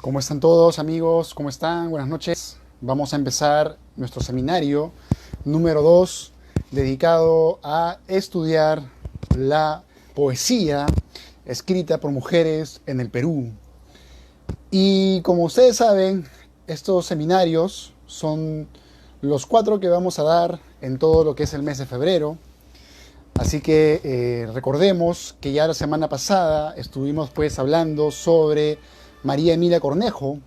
¿Cómo están todos, amigos? ¿Cómo están? Buenas noches. Vamos a empezar nuestro seminario número 2, dedicado a estudiar la poesía escrita por mujeres en el Perú. Y como ustedes saben, estos seminarios son los 4 que vamos a dar en todo lo que es el mes de febrero. Así que recordemos que ya la semana pasada estuvimos hablando sobre María Emilia Cornejo,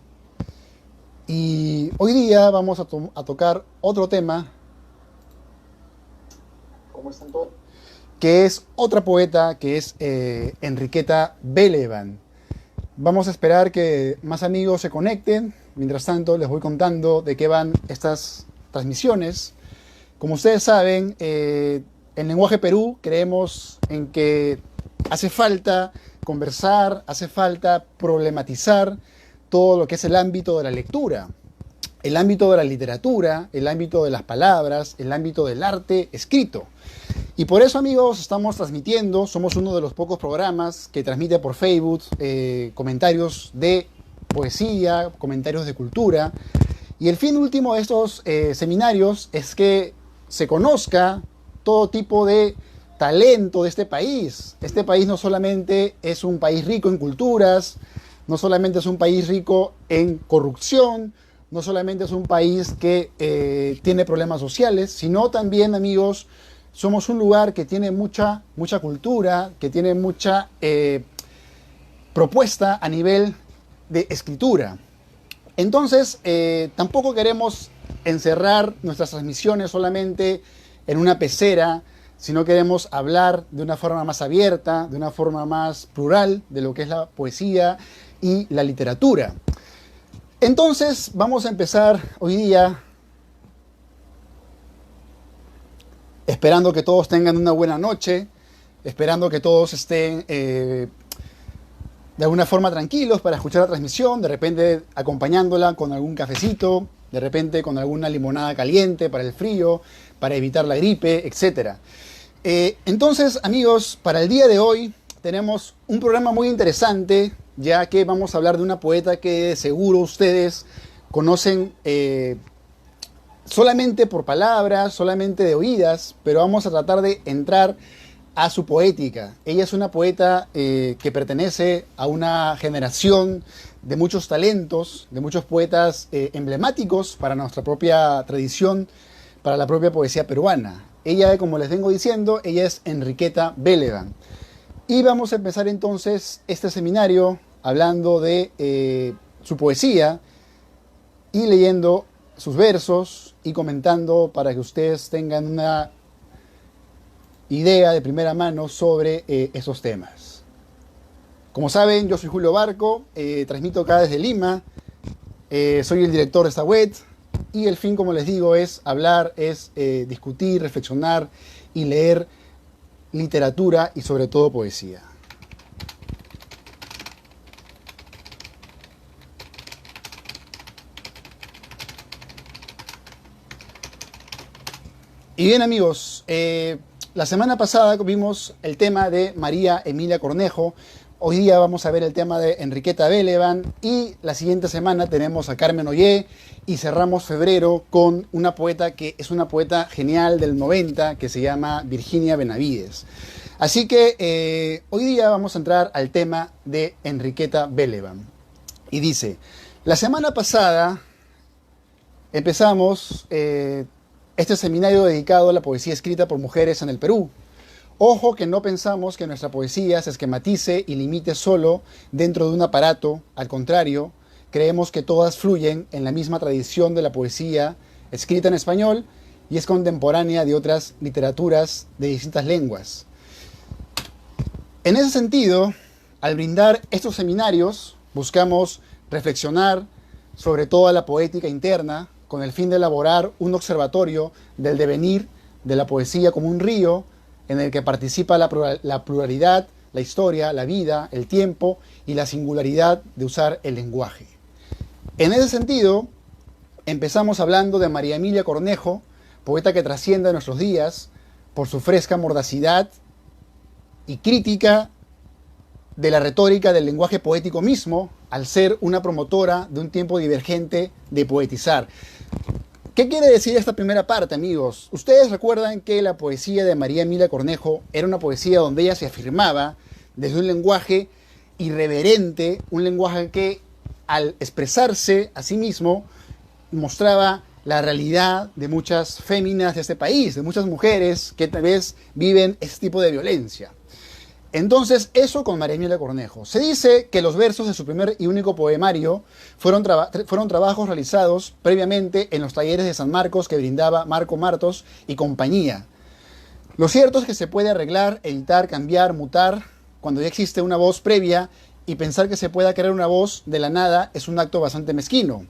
y hoy día vamos a tocar otro tema, que es otra poeta, que es Enriqueta Belevan. Vamos a esperar que más amigos se conecten. Mientras tanto, les voy contando de qué van estas transmisiones. Como ustedes saben, en Lenguaje Perú creemos en que hace falta conversar, hace falta problematizar todo lo que es el ámbito de la lectura, el ámbito de la literatura, el ámbito de las palabras, el ámbito del arte escrito. Y por eso, amigos, estamos transmitiendo, somos uno de los pocos programas que transmite por Facebook comentarios de poesía, comentarios de cultura. Y el fin último de estos seminarios es que se conozca todo tipo de talento de este país. Este país no solamente es un país rico en culturas, no solamente es un país rico en corrupción, no solamente es un país que tiene problemas sociales, sino también, amigos, somos un lugar que tiene mucha cultura, que tiene mucha propuesta a nivel de escritura. Entonces, tampoco queremos encerrar nuestras transmisiones solamente en una pecera, sino queremos hablar de una forma más abierta, de una forma más plural de lo que es la poesía y la literatura. Entonces, vamos a empezar hoy día, esperando que todos tengan una buena noche, esperando que todos estén de alguna forma tranquilos para escuchar la transmisión, de repente acompañándola con algún cafecito, de repente con alguna limonada caliente para el frío, para evitar la gripe, etc. Entonces, amigos, para el día de hoy tenemos un programa muy interesante, ya que vamos a hablar de una poeta que seguro ustedes conocen solamente por palabras, solamente de oídas, pero vamos a tratar de entrar a su poética. Ella es una poeta que pertenece a una generación de muchos talentos, de muchos poetas emblemáticos para nuestra propia tradición, para la propia poesía peruana. Ella, como les vengo diciendo, ella es Enriqueta Belevan. Y vamos a empezar entonces este seminario hablando de su poesía y leyendo sus versos y comentando para que ustedes tengan una idea de primera mano sobre esos temas. Como saben, yo soy Julio Barco, transmito acá desde Lima, soy el director de esta web. Y el fin, como les digo, es hablar, es discutir, reflexionar y leer literatura y sobre todo poesía. Y bien, amigos, la semana pasada vimos el tema de María Emilia Cornejo. Hoy día vamos a ver el tema de Enriqueta Belevan y la siguiente semana tenemos a Carmen Ollé y cerramos febrero con una poeta que es una poeta genial del 90 que se llama Virginia Benavides. Así que hoy día vamos a entrar al tema de Enriqueta Belevan. Y dice, la semana pasada empezamos este seminario dedicado a la poesía escrita por mujeres en el Perú. Ojo que no pensamos que nuestra poesía se esquematice y limite solo dentro de un aparato. Al contrario, creemos que todas fluyen en la misma tradición de la poesía escrita en español y es contemporánea de otras literaturas de distintas lenguas. En ese sentido, al brindar estos seminarios, buscamos reflexionar sobre toda la poética interna con el fin de elaborar un observatorio del devenir de la poesía como un río en el que participa la pluralidad, la historia, la vida, el tiempo y la singularidad de usar el lenguaje. En ese sentido, empezamos hablando de María Emilia Cornejo, poeta que trasciende a nuestros días por su fresca mordacidad y crítica de la retórica del lenguaje poético mismo, al ser una promotora de un tiempo divergente de poetizar. ¿Qué quiere decir esta primera parte, amigos? Ustedes recuerdan que la poesía de María Emilia Cornejo era una poesía donde ella se afirmaba desde un lenguaje irreverente, un lenguaje que al expresarse a sí mismo mostraba la realidad de muchas féminas de este país, de muchas mujeres que tal vez viven este tipo de violencia. Entonces, eso con María Emilia Cornejo. Se dice que los versos de su primer y único poemario fueron trabajos realizados previamente en los talleres de San Marcos que brindaba Marco Martos y compañía. Lo cierto es que se puede arreglar, editar, cambiar, mutar cuando ya existe una voz previa, y pensar que se pueda crear una voz de la nada es un acto bastante mezquino.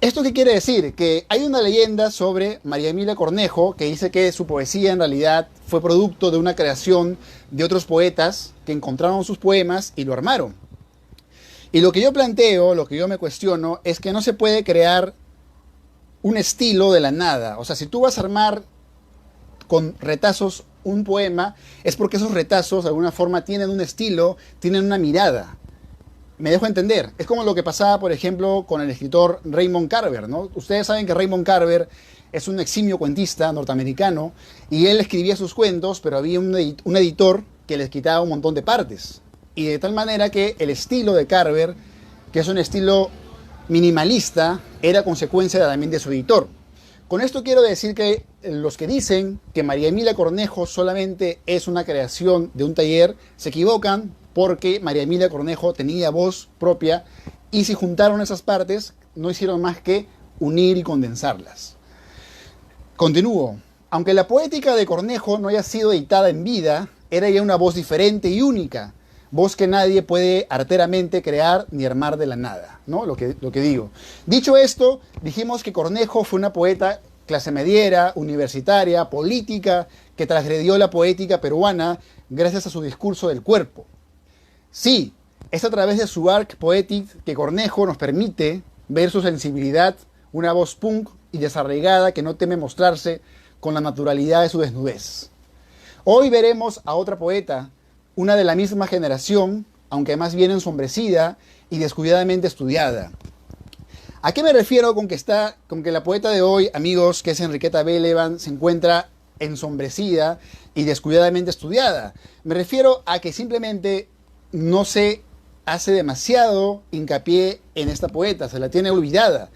¿Esto qué quiere decir? Que hay una leyenda sobre María Emilia Cornejo que dice que su poesía en realidad fue producto de una creación de otros poetas que encontraron sus poemas y lo armaron. Y lo que yo planteo, lo que yo me cuestiono, es que no se puede crear un estilo de la nada. O sea, si tú vas a armar con retazos un poema, es porque esos retazos de alguna forma tienen un estilo, tienen una mirada. Me dejo entender. Es como lo que pasaba, por ejemplo, con el escritor Raymond Carver, ¿no? Ustedes saben que Raymond Carver es un eximio cuentista norteamericano y él escribía sus cuentos, pero había un editor que les quitaba un montón de partes. Y de tal manera que el estilo de Carver, que es un estilo minimalista, era consecuencia también de su editor. Con esto quiero decir que los que dicen que María Emilia Cornejo solamente es una creación de un taller se equivocan, porque María Emilia Cornejo tenía voz propia y si juntaron esas partes no hicieron más que unir y condensarlas. Continúo. Aunque la poética de Cornejo no haya sido editada en vida, era ya una voz diferente y única, voz que nadie puede arteramente crear ni armar de la nada, ¿no? Lo que digo. Dicho esto, dijimos que Cornejo fue una poeta clase mediera, universitaria, política, que transgredió la poética peruana gracias a su discurso del cuerpo. Sí, es a través de su arc poetic que Cornejo nos permite ver su sensibilidad, una voz punk y desarraigada que no teme mostrarse con la naturalidad de su desnudez. Hoy veremos a otra poeta, una de la misma generación, aunque más bien ensombrecida y descuidadamente estudiada. ¿A qué me refiero con que la poeta de hoy, amigos, que es Enriqueta Belevan, se encuentra ensombrecida y descuidadamente estudiada? Me refiero a que simplemente no se hace demasiado hincapié en esta poeta, se la tiene olvidada.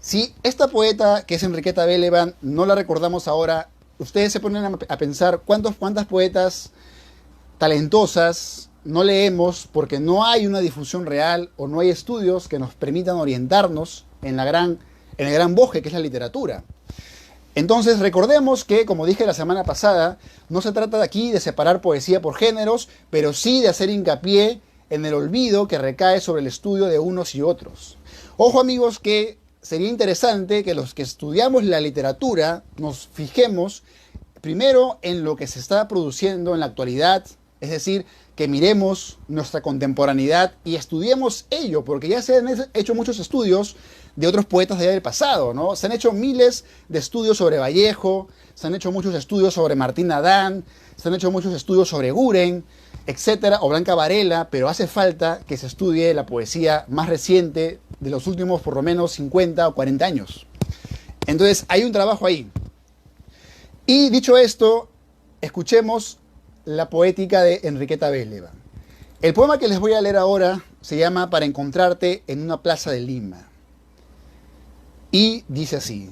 Si esta poeta, que es Enriqueta Belevan, no la recordamos ahora, ustedes se ponen a pensar cuántas poetas talentosas no leemos porque no hay una difusión real o no hay estudios que nos permitan orientarnos en el gran bosque que es la literatura. Entonces recordemos que, como dije la semana pasada, no se trata de aquí de separar poesía por géneros, pero sí de hacer hincapié en el olvido que recae sobre el estudio de unos y otros. Ojo, amigos, que sería interesante que los que estudiamos la literatura nos fijemos primero en lo que se está produciendo en la actualidad, es decir, que miremos nuestra contemporaneidad y estudiemos ello, porque ya se han hecho muchos estudios de otros poetas de allá del pasado, ¿no? Se han hecho miles de estudios sobre Vallejo, se han hecho muchos estudios sobre Martín Adán, se han hecho muchos estudios sobre Guren, etcétera, o Blanca Varela, pero hace falta que se estudie la poesía más reciente de los últimos por lo menos 50 o 40 años. Entonces, hay un trabajo ahí. Y dicho esto, escuchemos la poética de Enriqueta Belevan. El poema que les voy a leer ahora se llama Para encontrarte en una plaza de Lima. Y dice así.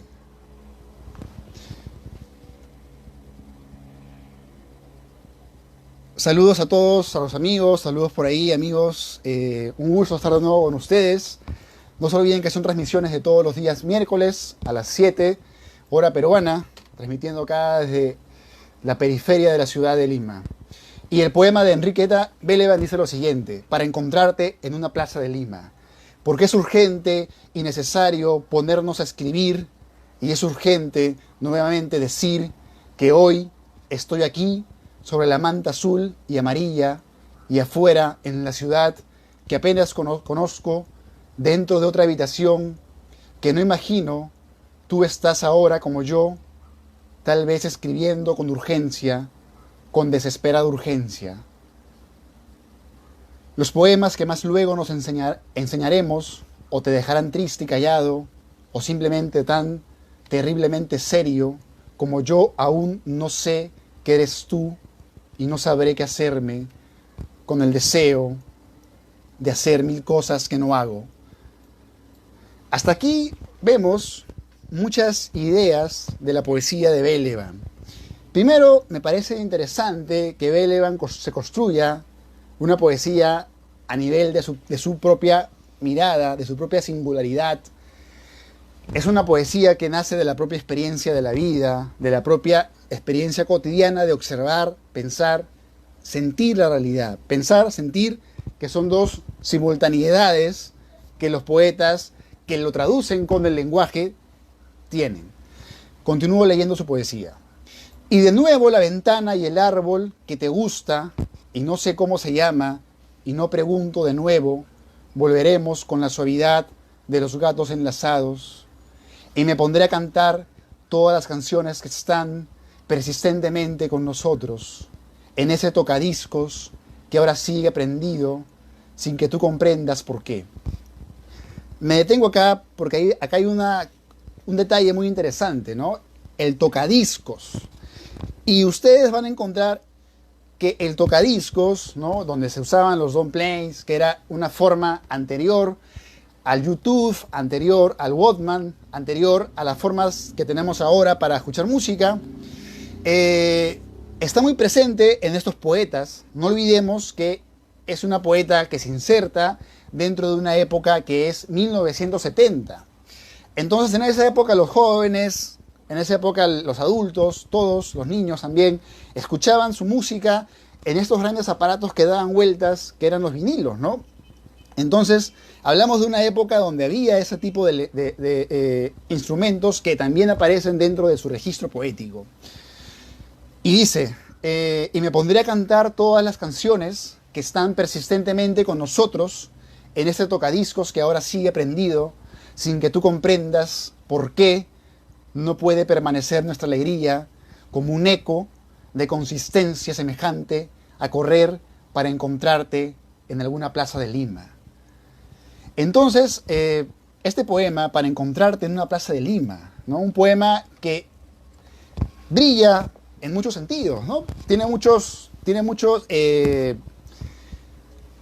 Saludos a todos, a los amigos, saludos por ahí, amigos. Un gusto estar de nuevo con ustedes. No se olviden que son transmisiones de todos los días miércoles a las 7, hora peruana, transmitiendo acá desde la periferia de la ciudad de Lima. Y el poema de Enriqueta Belevan dice lo siguiente: para encontrarte en una plaza de Lima. Porque es urgente y necesario ponernos a escribir, y es urgente nuevamente decir que hoy estoy aquí sobre la manta azul y amarilla y afuera en la ciudad que apenas conozco, dentro de otra habitación que no imagino. Tú estás ahora como yo, tal vez escribiendo con urgencia, con desesperada urgencia. Los poemas que más luego nos enseñaremos o te dejarán triste y callado, o simplemente tan terriblemente serio como yo aún no sé que eres tú y no sabré qué hacerme con el deseo de hacer mil cosas que no hago. Hasta aquí vemos muchas ideas de la poesía de Belevan. Primero, me parece interesante que Belevan se construya una poesía a nivel de su propia mirada, de su propia singularidad. Es una poesía que nace de la propia experiencia de la vida, de la propia experiencia cotidiana de observar, pensar, sentir la realidad. Pensar, sentir, que son dos simultaneidades que los poetas que lo traducen con el lenguaje tienen. Continúo leyendo su poesía. Y de nuevo la ventana y el árbol que te gusta, y no sé cómo se llama, y no pregunto de nuevo, volveremos con la suavidad de los gatos enlazados, y me pondré a cantar todas las canciones que están persistentemente con nosotros, en ese tocadiscos que ahora sigue prendido, sin que tú comprendas por qué. Me detengo acá porque acá hay un detalle muy interesante, ¿no? El tocadiscos. Y ustedes van a encontrar que el tocadiscos, ¿no?, donde se usaban los long plays, que era una forma anterior al YouTube, anterior al Walkman, anterior a las formas que tenemos ahora para escuchar música, está muy presente en estos poetas. No olvidemos que es una poeta que se inserta dentro de una época que es 1970. Entonces, en esa época los jóvenes, en esa época los adultos, todos, los niños también, escuchaban su música en estos grandes aparatos que daban vueltas, que eran los vinilos, ¿no? Entonces, hablamos de una época donde había ese tipo de instrumentos que también aparecen dentro de su registro poético. Y dice, y me pondré a cantar todas las canciones que están persistentemente con nosotros en este tocadiscos que ahora sigue prendido, sin que tú comprendas por qué no puede permanecer nuestra alegría como un eco de consistencia semejante a correr para encontrarte en alguna plaza de Lima. Entonces, este poema, Para encontrarte en una plaza de Lima, ¿no?, un poema que brilla en muchos sentidos, ¿no?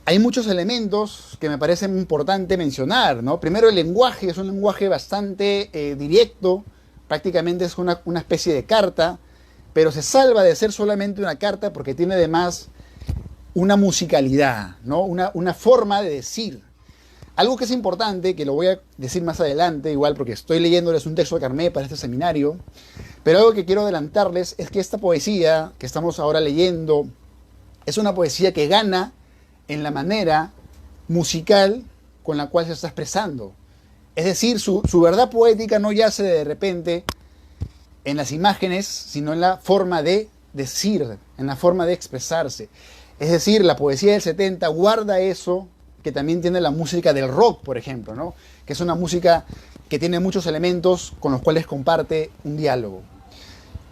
Hay muchos elementos que me parecen importante mencionar, ¿no? Primero, el lenguaje es un lenguaje bastante directo, prácticamente es una especie de carta, pero se salva de ser solamente una carta porque tiene además una musicalidad, ¿no?, una forma de decir. Algo que es importante, que lo voy a decir más adelante, igual porque estoy leyéndoles un texto que armé para este seminario, pero algo que quiero adelantarles es que esta poesía que estamos ahora leyendo es una poesía que gana en la manera musical con la cual se está expresando. Es decir, su verdad poética no yace de repente en las imágenes, sino en la forma de decir, en la forma de expresarse. Es decir, la poesía del 70 guarda eso que también tiene la música del rock, por ejemplo, ¿no?, que es una música que tiene muchos elementos con los cuales comparte un diálogo.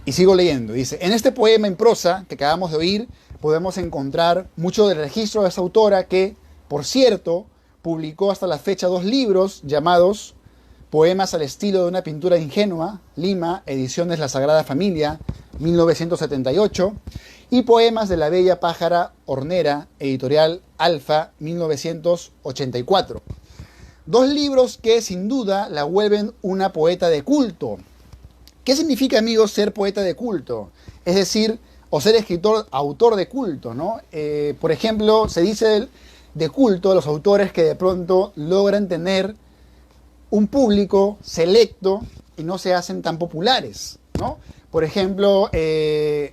Y sigo leyendo. Dice, en este poema en prosa que acabamos de oír, podemos encontrar mucho del registro de esa autora que, por cierto, publicó hasta la fecha 2 libros llamados Poemas al estilo de una pintura ingenua, Lima, Ediciones La Sagrada Familia, 1978, y Poemas de la Bella Pájara Hornera, Editorial Alfa, 1984. 2 libros que sin duda la vuelven una poeta de culto. ¿Qué significa, amigos, ser poeta de culto? Es decir, o ser escritor, autor de culto, ¿no? Por ejemplo, se dice de culto a los autores que de pronto logran tener un público selecto y no se hacen tan populares, ¿no? Por ejemplo,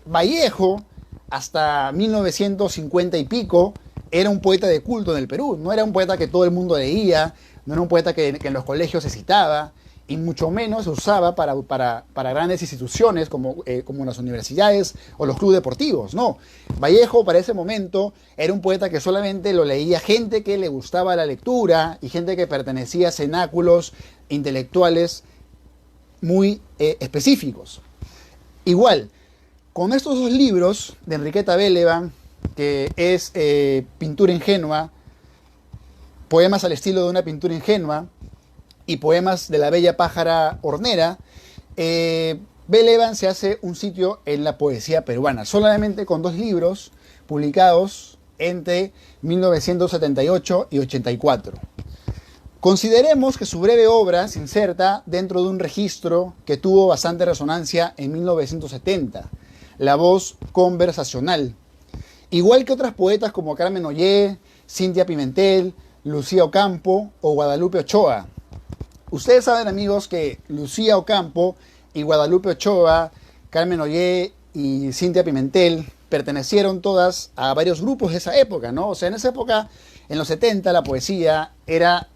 Vallejo, hasta 1950 y pico, era un poeta de culto en el Perú. No era un poeta que todo el mundo leía, no era un poeta que en los colegios se citaba, y mucho menos se usaba para grandes instituciones como las universidades o los clubes deportivos. No, Vallejo para ese momento era un poeta que solamente lo leía gente que le gustaba la lectura y gente que pertenecía a cenáculos intelectuales muy específicos. Igual, con estos 2 libros de Enriqueta Belevan, que es Pintura Ingenua poemas al estilo de una pintura ingenua y poemas de la bella pájara hornera, Belevan se hace un sitio en la poesía peruana, solamente con 2 libros publicados entre 1978 y 84. Consideremos que su breve obra se inserta dentro de un registro que tuvo bastante resonancia en 1970, la voz conversacional. Igual que otras poetas como Carmen Ollé, Cynthia Pimentel, Lucía Ocampo o Guadalupe Ochoa. Ustedes saben, amigos, que Lucía Ocampo y Guadalupe Ochoa, Carmen Ollé y Cynthia Pimentel pertenecieron todas a varios grupos de esa época, ¿no? O sea, en esa época, en los 70, la poesía era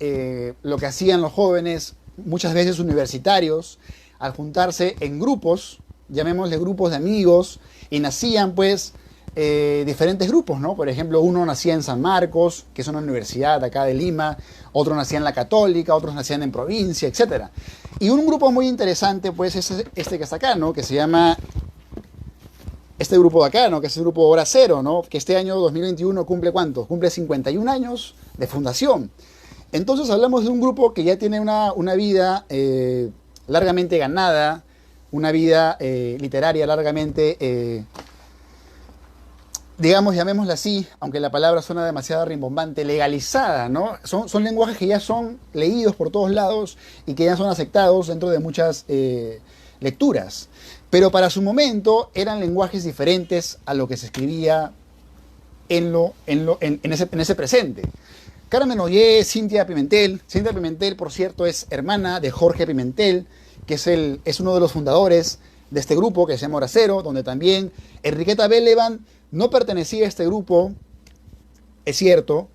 lo que hacían los jóvenes, muchas veces universitarios, al juntarse en grupos, llamémosle grupos de amigos, y nacían pues diferentes grupos, ¿no? Por ejemplo, uno nacía en San Marcos, que es una universidad acá de Lima, otro nacía en la Católica, otros nacían en provincia, etc. Y un grupo muy interesante pues es este que está acá, ¿no? Que se llama... Este grupo de acá, ¿no? Que es el grupo Hora Cero, ¿no? Que este año 2021 cumple ¿cuántos? Cumple 51 años de fundación. Entonces hablamos de un grupo que ya tiene una vida largamente ganada, una vida literaria largamente, digamos, llamémosla así, aunque la palabra suena demasiado rimbombante, legalizada, ¿no? Son lenguajes que ya son leídos por todos lados y que ya son aceptados dentro de muchas lecturas. Pero para su momento eran lenguajes diferentes a lo que se escribía en ese presente. Carmen Ollé, Cynthia Pimentel. Cynthia Pimentel, por cierto, es hermana de Jorge Pimentel, que es uno de los fundadores de este grupo que se llama Hora Cero, donde también Enriqueta Belevan no pertenecía a este grupo, es cierto.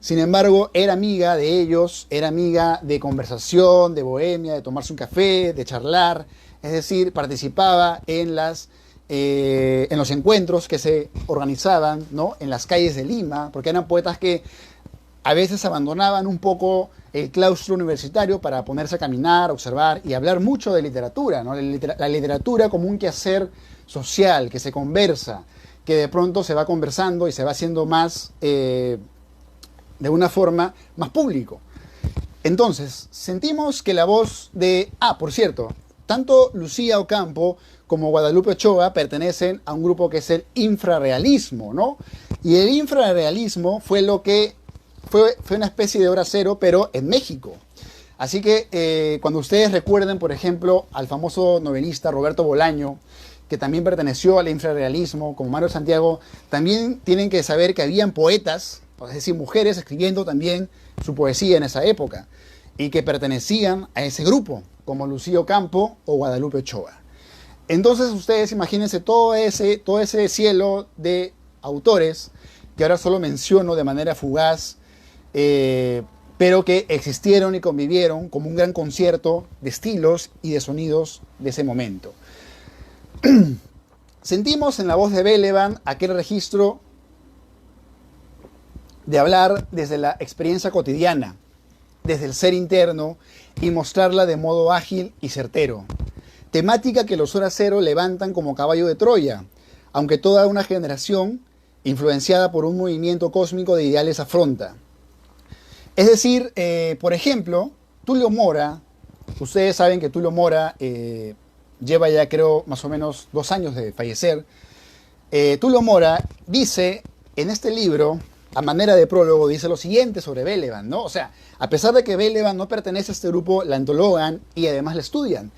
Sin embargo, era amiga de ellos, era amiga de conversación, de bohemia, de tomarse un café, de charlar. Es decir, participaba en los encuentros que se organizaban, ¿no? En las calles de Lima, porque eran poetas que a veces abandonaban un poco el claustro universitario para ponerse a caminar, observar y hablar mucho de literatura, ¿no? La literatura como un quehacer social, que se conversa, que de pronto se va conversando y se va haciendo más, de una forma más público. Entonces, sentimos que la voz de... por cierto, tanto Lucía Ocampo como Guadalupe Ochoa pertenecen a un grupo que es el infrarrealismo, ¿no? Y el infrarrealismo fue una especie de Hora Cero, pero en México. Así que cuando ustedes recuerden, por ejemplo, al famoso novelista Roberto Bolaño, que también perteneció al infrarrealismo, como Mario Santiago, también tienen que saber que habían poetas, es decir, mujeres escribiendo también su poesía en esa época, y que pertenecían a ese grupo, como Lucía Ocampo o Guadalupe Ochoa. Entonces ustedes imagínense todo ese cielo de autores que ahora solo menciono de manera fugaz, pero que existieron y convivieron como un gran concierto de estilos y de sonidos de ese momento. Sentimos en la voz de Belevan aquel registro de hablar desde la experiencia cotidiana, desde el ser interno, y mostrarla de modo ágil y certero. Temática que los Hora Cero levantan como caballo de Troya, aunque toda una generación, influenciada por un movimiento cósmico de ideales, afronta. Es decir, por ejemplo, Tulio Mora, ustedes saben que Tulio Mora lleva ya, creo, más o menos 2 años de fallecer. Tulio Mora dice en este libro, a manera de prólogo, dice lo siguiente sobre Belevan, ¿no? O sea, a pesar de que Belevan no pertenece a este grupo, la antologan y además la estudian.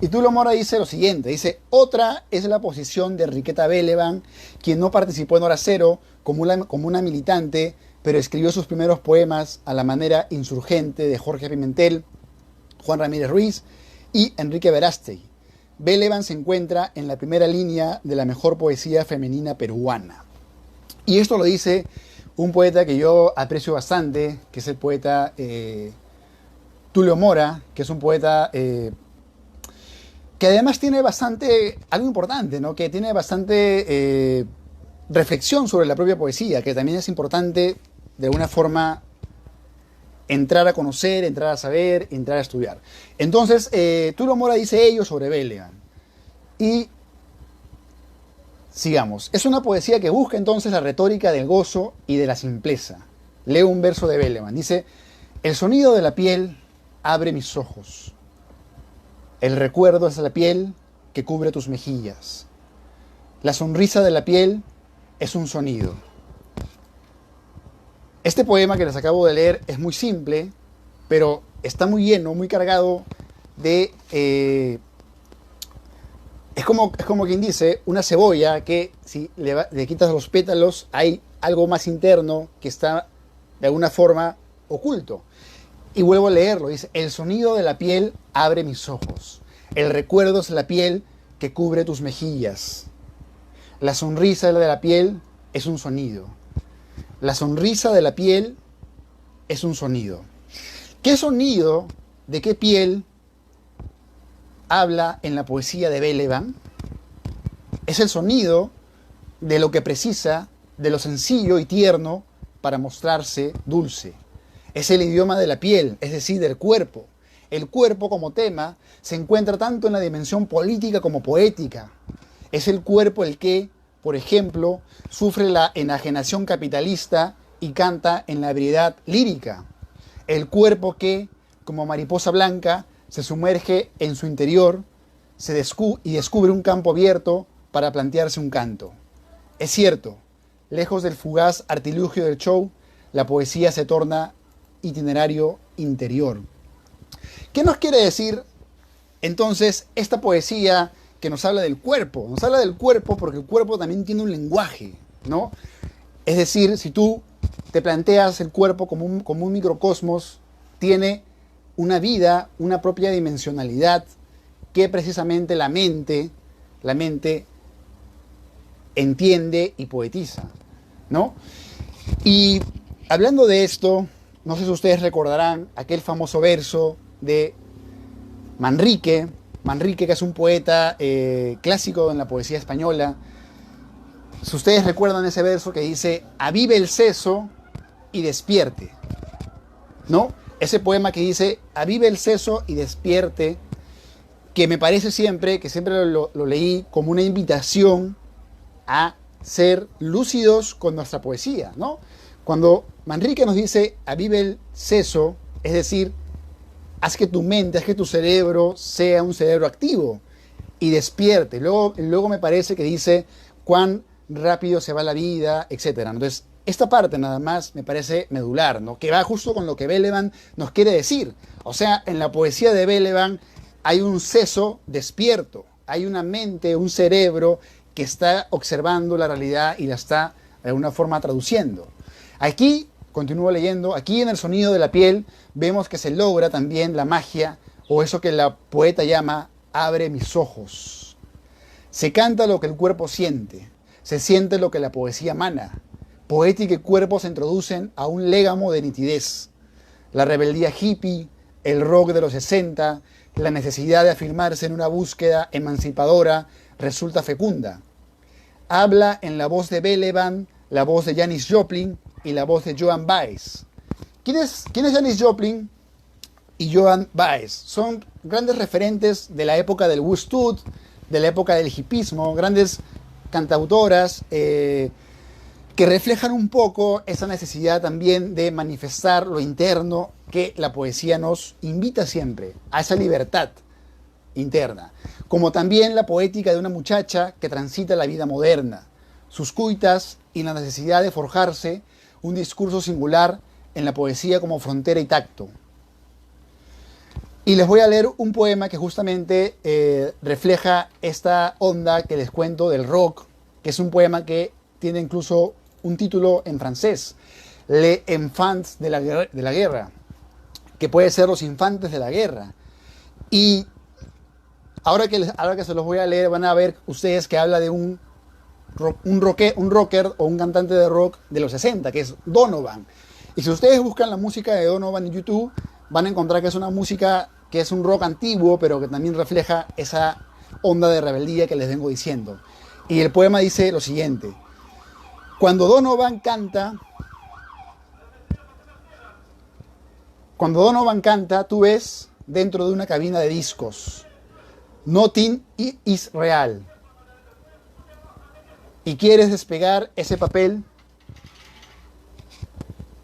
Y Tulio Mora dice lo siguiente, dice: otra es la posición de Enriqueta Belevan, quien no participó en Hora Cero como una militante, pero escribió sus primeros poemas a la manera insurgente de Jorge Pimentel, Juan Ramírez Ruiz y Enrique Verástegui. Belevan se encuentra en la primera línea de la mejor poesía femenina peruana. Y esto lo dice un poeta que yo aprecio bastante, que es el poeta Tulio Mora, que es un poeta que además tiene algo importante, ¿no? Que tiene bastante reflexión sobre la propia poesía, que también es importante de alguna forma entrar a conocer, entrar a saber, entrar a estudiar. Entonces, Tulio Mora dice ello sobre Belevan. Y sigamos. Es una poesía que busca entonces la retórica del gozo y de la simpleza. Leo un verso de Belevan. Dice, el sonido de la piel abre mis ojos. El recuerdo es la piel que cubre tus mejillas. La sonrisa de la piel es un sonido. Este poema que les acabo de leer es muy simple, pero está muy lleno, muy cargado de... es como quien dice, una cebolla que si le quitas los pétalos hay algo más interno que está de alguna forma oculto. Y vuelvo a leerlo, dice, el sonido de la piel abre mis ojos. El recuerdo es la piel que cubre tus mejillas. La sonrisa de la piel es un sonido. La sonrisa de la piel es un sonido. ¿Qué sonido de qué piel habla en la poesía de Belevan? Es el sonido de lo que precisa, de lo sencillo y tierno para mostrarse dulce. Es el idioma de la piel, es decir, del cuerpo. El cuerpo como tema se encuentra tanto en la dimensión política como poética. Es el cuerpo el que, por ejemplo, sufre la enajenación capitalista y canta en la ebriedad lírica. El cuerpo que, como mariposa blanca, se sumerge en su interior y descubre un campo abierto para plantearse un canto. Es cierto, lejos del fugaz artilugio del show, la poesía se torna itinerario interior. ¿Qué nos quiere decir entonces esta poesía que nos habla del cuerpo? Nos habla del cuerpo porque el cuerpo también tiene un lenguaje, ¿no? Es decir, si tú te planteas el cuerpo como un microcosmos, tiene una vida, una propia dimensionalidad que precisamente la mente entiende y poetiza, ¿no? Y hablando de esto, no sé si ustedes recordarán aquel famoso verso de Manrique, que es un poeta clásico en la poesía española. Si ustedes recuerdan ese verso que dice, avive el seso y despierte, ¿no? Ese poema que dice, avive el seso y despierte, que me parece que siempre lo leí como una invitación a ser lúcidos con nuestra poesía, ¿no? Cuando Manrique nos dice, avive el seso, es decir, haz que tu mente, haz que tu cerebro sea un cerebro activo y despierte. Luego me parece que dice cuán rápido se va la vida, etc. Entonces, esta parte nada más me parece medular, ¿no? Que va justo con lo que Belevan nos quiere decir. O sea, en la poesía de Belevan hay un seso despierto, hay una mente, un cerebro que está observando la realidad y la está de alguna forma traduciendo. Aquí, continúo leyendo, aquí en el sonido de la piel vemos que se logra también la magia, o eso que la poeta llama abre mis ojos. Se canta lo que el cuerpo siente, se siente lo que la poesía emana. Poética y cuerpo se introducen a un légamo de nitidez. La rebeldía hippie, el rock de los 60, la necesidad de afirmarse en una búsqueda emancipadora resulta fecunda. Habla en la voz de Belevan, la voz de Janis Joplin y la voz de Joan Baez. ¿Quién es Janis Joplin y Joan Baez? Son grandes referentes de la época del Woodstock, de la época del hippismo, grandes cantautoras que reflejan un poco esa necesidad también de manifestar lo interno que la poesía nos invita siempre, a esa libertad interna. Como también la poética de una muchacha que transita la vida moderna, sus cuitas y la necesidad de forjarse un discurso singular en la poesía como frontera y tacto. Y les voy a leer un poema que justamente refleja esta onda que les cuento del rock, que es un poema que tiene incluso un título en francés, Les Enfants de la Guerra, que puede ser los infantes de la guerra. Y ahora que se los voy a leer, van a ver ustedes que habla de un rocker o un cantante de rock de los 60, que es Donovan. Y si ustedes buscan la música de Donovan en YouTube, van a encontrar que es una música que es un rock antiguo, pero que también refleja esa onda de rebeldía que les vengo diciendo. Y el poema dice lo siguiente: Cuando Donovan canta, tú ves dentro de una cabina de discos, Nothing is real. Y quieres despegar ese papel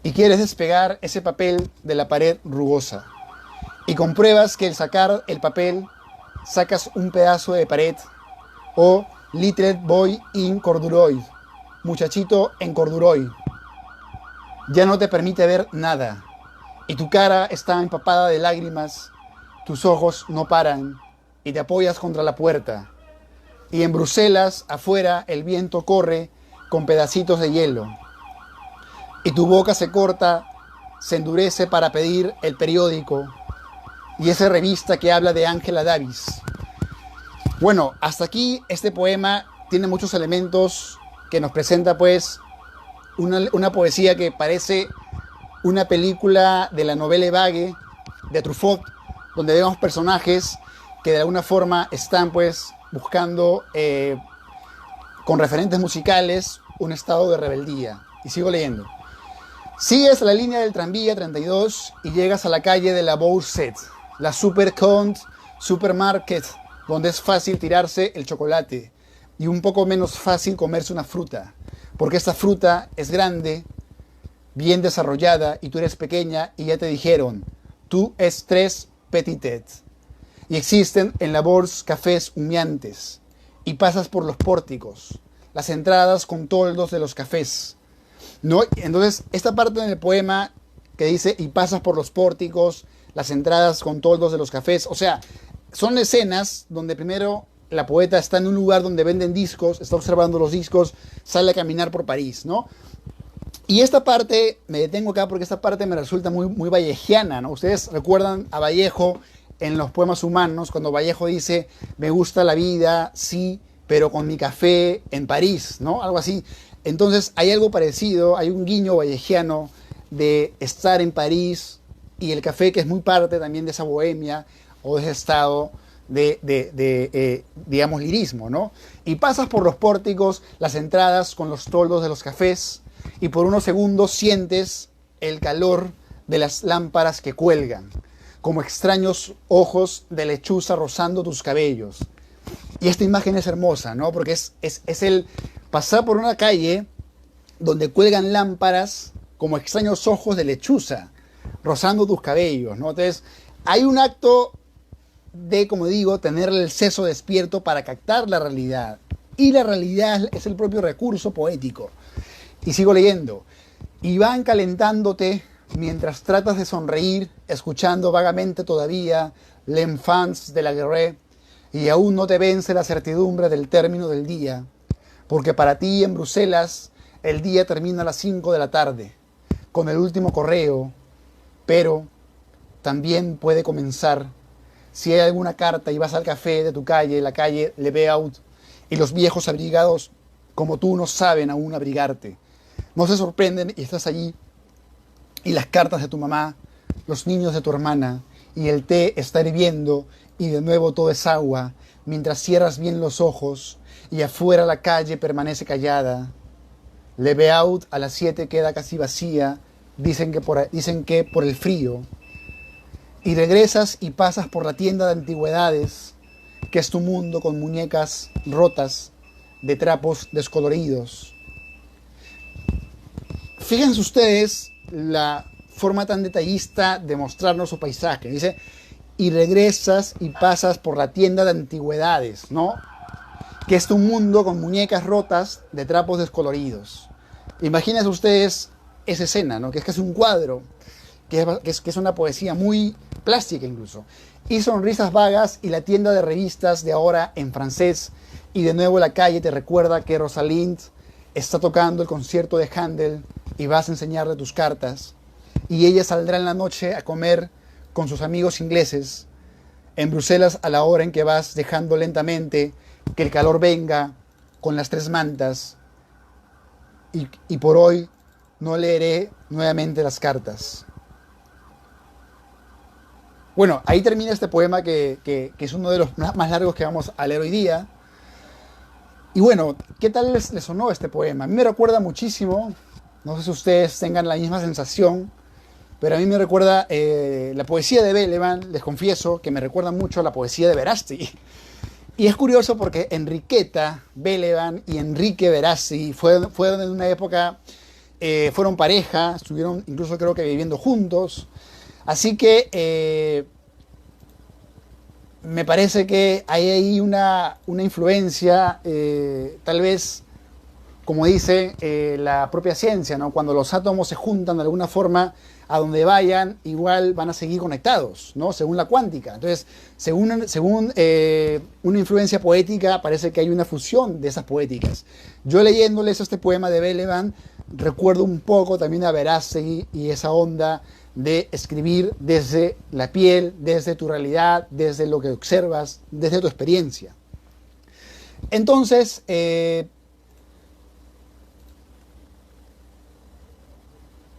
y quieres despegar ese papel de la pared rugosa. Y compruebas que al sacar el papel sacas un pedazo de pared o Little Boy in Corduroy, muchachito en corduroy. Ya no te permite ver nada y tu cara está empapada de lágrimas, tus ojos no paran y te apoyas contra la puerta. Y en Bruselas, afuera, el viento corre con pedacitos de hielo. Y tu boca se corta, se endurece para pedir el periódico y esa revista que habla de Angela Davis. Bueno, hasta aquí este poema tiene muchos elementos que nos presenta pues una poesía que parece una película de la Nouvelle Vague de Truffaut, donde vemos personajes que de alguna forma están pues buscando con referentes musicales un estado de rebeldía. Y sigo leyendo. Sigues la línea del tranvía 32 y llegas a la calle de la Bourset, la Supercount Supermarket, donde es fácil tirarse el chocolate y un poco menos fácil comerse una fruta, porque esta fruta es grande, bien desarrollada y tú eres pequeña y ya te dijeron, tú es tres petitet. Y existen en la Bourse cafés humeantes y pasas por los pórticos, las entradas con toldos de los cafés. ¿No? Entonces, esta parte del poema que dice, y pasas por los pórticos, las entradas con toldos de los cafés, o sea, son escenas donde primero la poeta está en un lugar donde venden discos, está observando los discos, sale a caminar por París, ¿no? Y esta parte, me detengo acá porque esta parte me resulta muy vallejiana, ¿no? Ustedes recuerdan a Vallejo en los poemas humanos, cuando Vallejo dice, me gusta la vida, sí, pero con mi café en París, ¿no? Algo así. Entonces hay algo parecido, hay un guiño vallejiano de estar en París y el café que es muy parte también de esa bohemia o de ese estado digamos, lirismo, ¿no? Y pasas por los pórticos, las entradas con los toldos de los cafés y por unos segundos sientes el calor de las lámparas que cuelgan, como extraños ojos de lechuza rozando tus cabellos. Y esta imagen es hermosa, ¿no? Porque es el pasar por una calle donde cuelgan lámparas como extraños ojos de lechuza, rozando tus cabellos, ¿no? Entonces, hay un acto de, como digo, tener el seso despierto para captar la realidad. Y la realidad es el propio recurso poético. Y sigo leyendo. Y van calentándote mientras tratas de sonreír, escuchando vagamente todavía l'enfance de la guerre, y aún no te vence la certidumbre del término del día, porque para ti en Bruselas el día termina a las 5 de la tarde, con el último correo, pero también puede comenzar si hay alguna carta y vas al café de tu calle, la calle Le Beaut, y los viejos abrigados como tú no saben aún abrigarte. No se sorprenden y estás allí, y las cartas de tu mamá, los niños de tu hermana, y el té está hirviendo, y de nuevo todo es agua, mientras cierras bien los ojos, y afuera la calle permanece callada. Le Beaut a las 7 queda casi vacía, dicen que por el frío. Y regresas y pasas por la tienda de antigüedades, que es tu mundo con muñecas rotas de trapos descoloridos. Fíjense ustedes la forma tan detallista de mostrarnos su paisaje. Dice, y regresas y pasas por la tienda de antigüedades, ¿no? Que es tu mundo con muñecas rotas de trapos descoloridos. Imagínense ustedes esa escena, ¿no? Que es casi un cuadro, que es una poesía muy plástica incluso. Y sonrisas vagas y la tienda de revistas de ahora en francés. Y de nuevo la calle te recuerda que Rosalind está tocando el concierto de Handel y vas a enseñarle tus cartas. Y ella saldrá en la noche a comer con sus amigos ingleses en Bruselas a la hora en que vas dejando lentamente que el calor venga con las 3 mantas. Y por hoy no leeré nuevamente las cartas. Bueno, ahí termina este poema que es uno de los más largos que vamos a leer hoy día. Y bueno, ¿qué tal les sonó este poema? A mí me recuerda muchísimo, no sé si ustedes tengan la misma sensación, pero a mí me recuerda la poesía de Belevan, les confieso que me recuerda mucho a la poesía de Verástegui. Y es curioso porque Enriqueta Belevan y Enrique Verástegui fueron en una época fueron pareja, estuvieron incluso creo que viviendo juntos. Así que me parece que hay ahí una influencia, tal vez, como dice la propia ciencia, ¿no? Cuando los átomos se juntan de alguna forma, a donde vayan, igual van a seguir conectados, ¿no? Según la cuántica. Entonces, según una influencia poética, parece que hay una fusión de esas poéticas. Yo leyéndoles este poema de Belevan, recuerdo un poco también a Verástegui y esa onda de escribir desde la piel, desde tu realidad, desde lo que observas, desde tu experiencia. Entonces,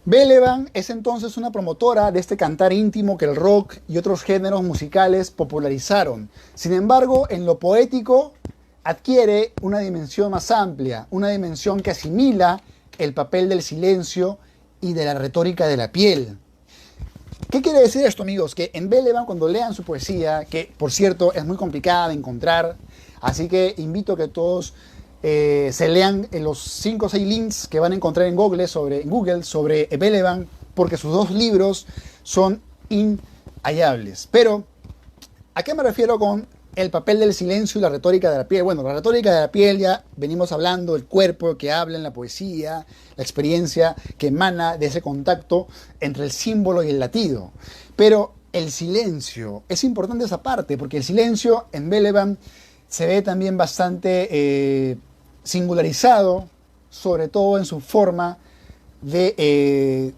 Belevan es entonces una promotora de este cantar íntimo que el rock y otros géneros musicales popularizaron. Sin embargo, en lo poético adquiere una dimensión más amplia, una dimensión que asimila el papel del silencio y de la retórica de la piel. ¿Qué quiere decir esto, amigos? Que en Belevan, cuando lean su poesía, que por cierto es muy complicada de encontrar, así que invito a que todos se lean los 5 o 6 links que van a encontrar en Google sobre Belevan, porque sus 2 libros son inhallables. Pero, ¿a qué me refiero con el papel del silencio y la retórica de la piel? Bueno, la retórica de la piel ya venimos hablando, el cuerpo que habla en la poesía, la experiencia que emana de ese contacto entre el símbolo y el latido. Pero el silencio, es importante esa parte, porque el silencio en Belevan se ve también bastante singularizado, sobre todo en su forma de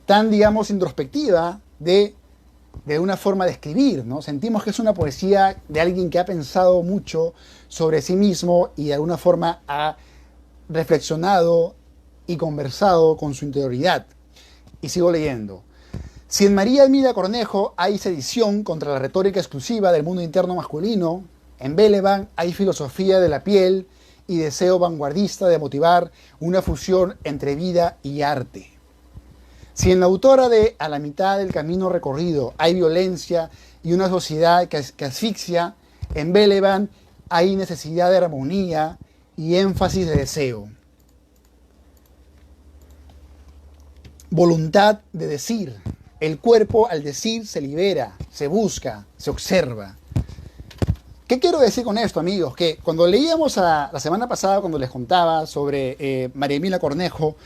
tan, digamos, introspectiva de una forma de escribir, ¿no? Sentimos que es una poesía de alguien que ha pensado mucho sobre sí mismo y de alguna forma ha reflexionado y conversado con su interioridad. Y sigo leyendo. Si en María Emilia Cornejo hay sedición contra la retórica exclusiva del mundo interno masculino, en Belevan hay filosofía de la piel y deseo vanguardista de motivar una fusión entre vida y arte. Si en la autora de A la mitad del camino recorrido hay violencia y una sociedad que asfixia, en Belevan hay necesidad de armonía y énfasis de deseo. Voluntad de decir. El cuerpo al decir se libera, se busca, se observa. ¿Qué quiero decir con esto, amigos? Que cuando leíamos la semana pasada, cuando les contaba sobre María Emilia Cornejo,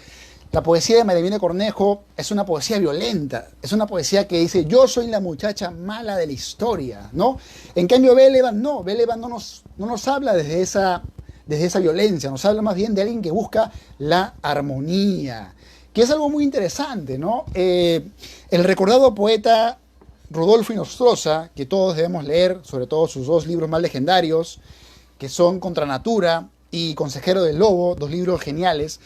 la poesía de María Emilia Cornejo es una poesía violenta, es una poesía que dice, yo soy la muchacha mala de la historia, ¿no? En cambio, Belevan no nos habla desde esa violencia, nos habla más bien de alguien que busca la armonía, que es algo muy interesante, ¿no? El recordado poeta Rodolfo Inostroza, que todos debemos leer, sobre todo sus 2 libros más legendarios, que son Contra Natura y Consejero del Lobo, 2 libros geniales.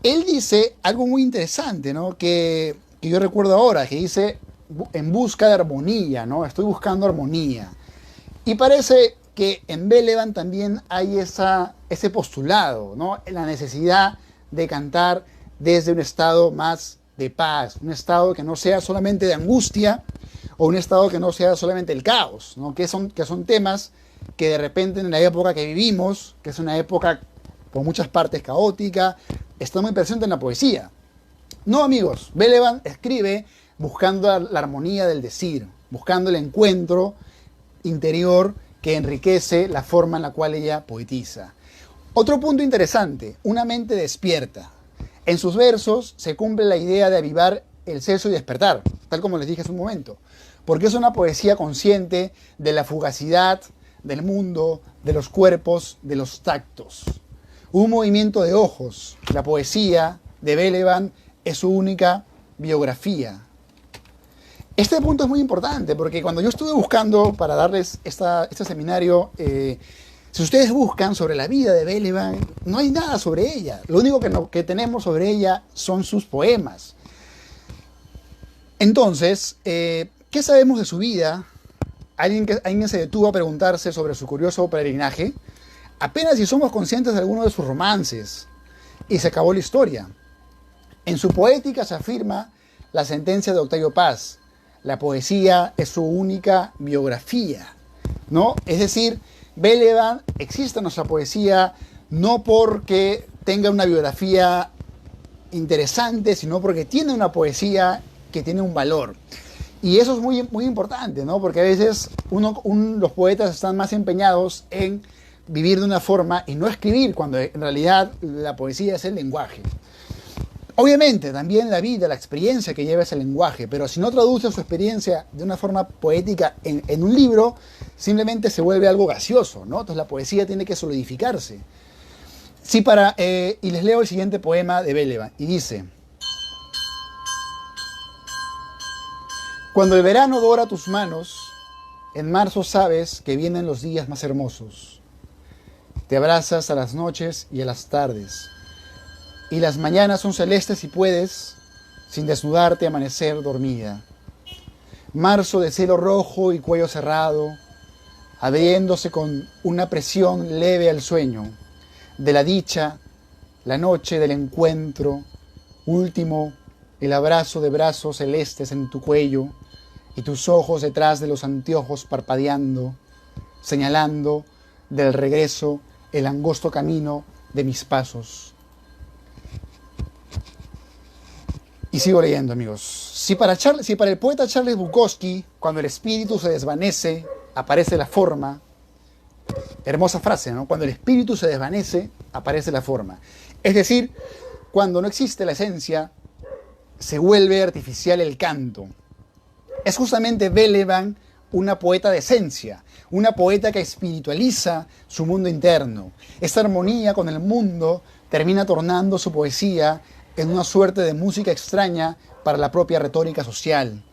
Él dice algo muy interesante, ¿no? que yo recuerdo ahora, que dice, en busca de armonía, ¿no? Estoy buscando armonía. Y parece que en Belevan también hay ese postulado, ¿no? La necesidad de cantar desde un estado más de paz, un estado que no sea solamente de angustia, o un estado que no sea solamente el caos, ¿no? Que son temas que de repente en la época que vivimos, que es una época por muchas partes caótica, está muy presente en la poesía. No, amigos, Belevan escribe buscando la armonía del decir, buscando el encuentro interior que enriquece la forma en la cual ella poetiza. Otro punto interesante, una mente despierta. En sus versos se cumple la idea de avivar el seso y despertar, tal como les dije hace un momento, porque es una poesía consciente de la fugacidad del mundo, de los cuerpos, de los tactos. Un movimiento de ojos. La poesía de Belevan es su única biografía. Este punto es muy importante porque cuando yo estuve buscando para darles este seminario, si ustedes buscan sobre la vida de Belevan, no hay nada sobre ella. Lo único que tenemos sobre ella son sus poemas. Entonces, ¿qué sabemos de su vida? ¿Alguien se detuvo a preguntarse sobre su curioso peregrinaje? Apenas si somos conscientes de alguno de sus romances. Y se acabó la historia. En su poética se afirma la sentencia de Octavio Paz. La poesía es su única biografía, ¿no? Es decir, Belevan existe en nuestra poesía no porque tenga una biografía interesante, sino porque tiene una poesía que tiene un valor. Y eso es muy, muy importante, ¿no? Porque a veces los poetas están más empeñados en vivir de una forma y no escribir, cuando en realidad la poesía es el lenguaje. Obviamente, también la vida, la experiencia que lleva ese lenguaje, pero si no traduce su experiencia de una forma poética en un libro, simplemente se vuelve algo gaseoso, ¿no? Entonces la poesía tiene que solidificarse. Sí, y les leo el siguiente poema de Belevan, y dice: cuando el verano dora tus manos, en marzo sabes que vienen los días más hermosos. Te abrazas a las noches y a las tardes, y las mañanas son celestes y puedes, sin desnudarte, amanecer dormida. Marzo de cielo rojo y cuello cerrado, abriéndose con una presión leve al sueño, de la dicha, la noche del encuentro, último, el abrazo de brazos celestes en tu cuello, y tus ojos detrás de los anteojos parpadeando, señalando del regreso el angosto camino de mis pasos. Y sigo leyendo, amigos. Si para el poeta Charles Bukowski, cuando el espíritu se desvanece, aparece la forma. Hermosa frase, ¿no? Cuando el espíritu se desvanece, aparece la forma. Es decir, cuando no existe la esencia, se vuelve artificial el canto. Es justamente Belevan una poeta de esencia, una poeta que espiritualiza su mundo interno. Esta armonía con el mundo termina tornando su poesía en una suerte de música extraña para la propia retórica social,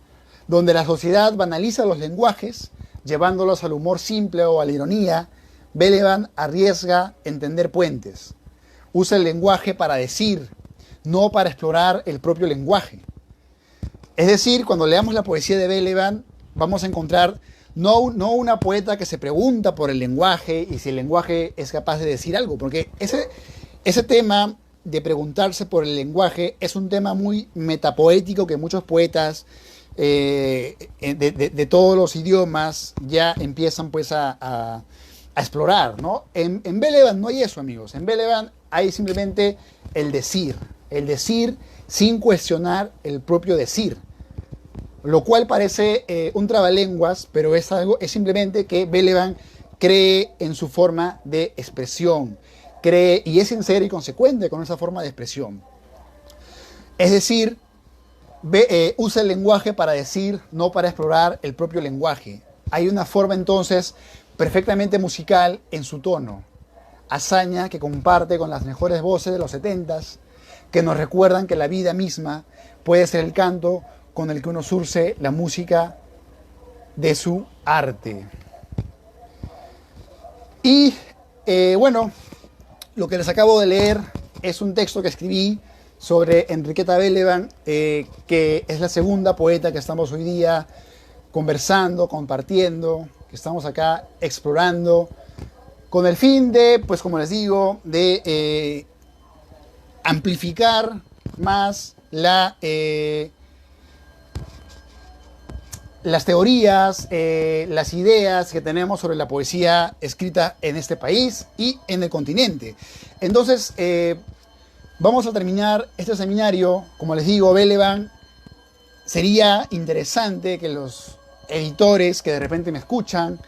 donde la sociedad banaliza los lenguajes, llevándolos al humor simple o a la ironía. Belevan arriesga entender puentes. Usa el lenguaje para decir, no para explorar el propio lenguaje. Es decir, cuando leamos la poesía de Belevan, vamos a encontrar no una poeta que se pregunta por el lenguaje y si el lenguaje es capaz de decir algo, porque ese tema de preguntarse por el lenguaje es un tema muy metapoético que muchos poetas de todos los idiomas ya empiezan pues a explorar, ¿no? En Belevan no hay eso, amigos. En Belevan hay simplemente el decir sin cuestionar el propio decir, lo cual parece un trabalenguas, pero es simplemente que Belevan cree en su forma de expresión, cree y es sincero y consecuente con esa forma de expresión. Es decir, usa el lenguaje para decir, no para explorar el propio lenguaje. Hay una forma entonces perfectamente musical en su tono, hazaña que comparte con las mejores voces de los 70s, que nos recuerdan que la vida misma puede ser el canto con el que uno surce la música de su arte. Y bueno, lo que les acabo de leer es un texto que escribí sobre Enriqueta Belevan, que es la segunda poeta que estamos hoy día conversando, compartiendo, que estamos acá explorando, con el fin de, pues como les digo, de amplificar más las teorías, las ideas que tenemos sobre la poesía escrita en este país y en el continente. Entonces, vamos a terminar este seminario. Como les digo, Belevan, sería interesante que los editores que de repente me escuchan,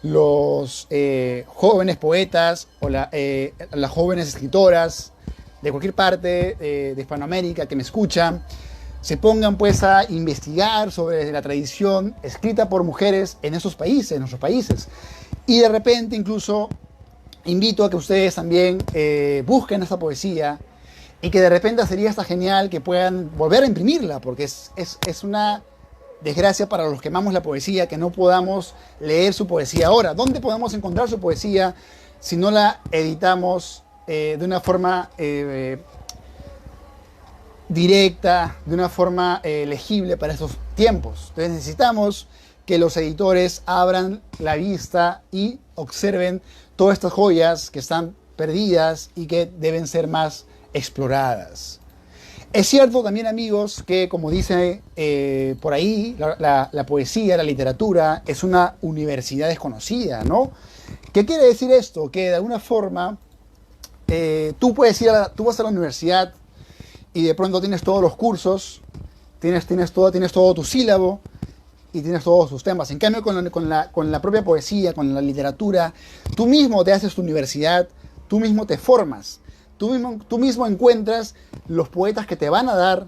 los jóvenes poetas o las jóvenes escritoras de cualquier parte de Hispanoamérica que me escuchan, se pongan pues a investigar sobre la tradición escrita por mujeres en esos países, en nuestros países. Y de repente incluso invito a que ustedes también busquen esta poesía y que de repente sería hasta genial que puedan volver a imprimirla, porque es una desgracia para los que amamos la poesía que no podamos leer su poesía ahora. ¿Dónde podemos encontrar su poesía si no la editamos de una forma directa, de una forma legible para estos tiempos? Entonces necesitamos que los editores abran la vista y observen todas estas joyas que están perdidas y que deben ser más exploradas. Es cierto también, amigos, que como dice por ahí, la poesía, la literatura es una universidad desconocida, ¿no? ¿Qué quiere decir esto? Que de alguna forma tú vas a la universidad y de pronto tienes todos los cursos, tienes todo tu sílabo y tienes todos tus temas. En cambio, con la propia poesía, con la literatura, tú mismo te haces tu universidad, tú mismo te formas, tú mismo encuentras los poetas que te van a dar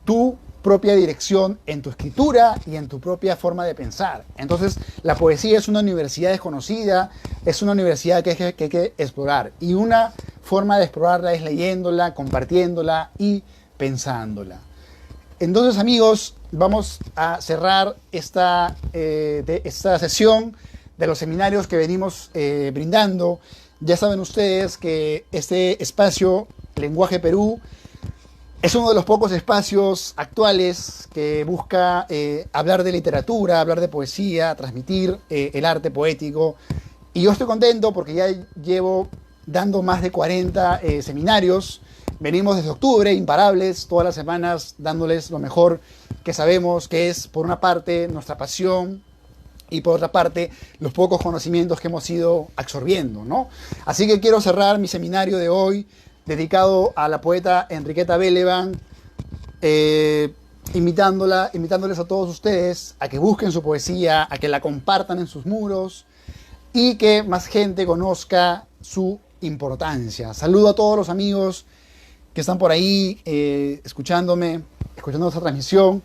tu propia dirección en tu escritura y en tu propia forma de pensar. Entonces, la poesía es una universidad desconocida, es una universidad que hay que explorar. Y una forma de explorarla es leyéndola, compartiéndola y pensándola. Entonces, amigos, vamos a cerrar esta sesión de los seminarios que venimos brindando. Ya saben ustedes que este espacio, Lenguaje Perú, es uno de los pocos espacios actuales que busca hablar de literatura, hablar de poesía, transmitir el arte poético. Y yo estoy contento porque ya llevo dando más de 40 seminarios. Venimos desde octubre, imparables, todas las semanas dándoles lo mejor que sabemos, que es, por una parte, nuestra pasión y por otra parte, los pocos conocimientos que hemos ido absorbiendo, ¿no? Así que quiero cerrar mi seminario de hoy dedicado a la poeta Enriqueta Belevan, invitándoles a todos ustedes a que busquen su poesía, a que la compartan en sus muros y que más gente conozca su importancia. Saludo a todos los amigos que están por ahí escuchando esta transmisión.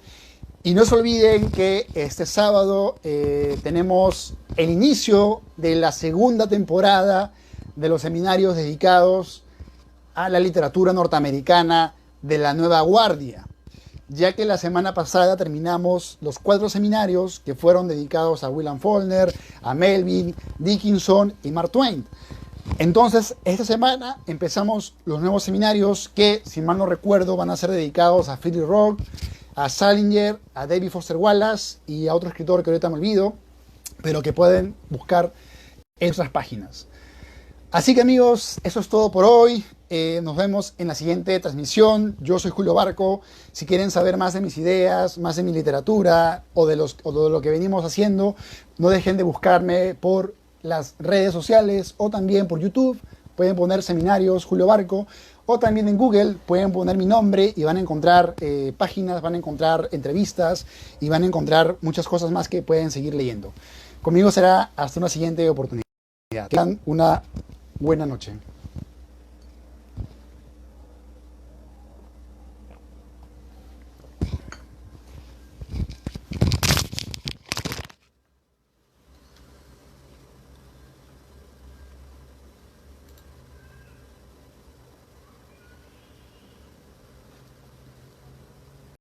Y no se olviden que este sábado tenemos el inicio de la segunda temporada de los seminarios dedicados a la literatura norteamericana de la Nueva Guardia, ya que la semana pasada terminamos los 4 seminarios que fueron dedicados a William Faulkner, a Melville, Dickinson y Mark Twain. Entonces, esta semana empezamos los nuevos seminarios que, si mal no recuerdo, van a ser dedicados a Philip Roth, a Salinger, a David Foster Wallace y a otro escritor que ahorita me olvido, pero que pueden buscar en nuestras páginas. Así que, amigos, eso es todo por hoy. Nos vemos en la siguiente transmisión. Yo soy Julio Barco. Si quieren saber más de mis ideas, más de mi literatura o de lo que venimos haciendo, no dejen de buscarme por las redes sociales o también por YouTube. Pueden poner seminarios Julio Barco o también en Google pueden poner mi nombre y van a encontrar páginas, van a encontrar entrevistas y van a encontrar muchas cosas más que pueden seguir leyendo. Conmigo será hasta una siguiente oportunidad. Tengan una buena noche.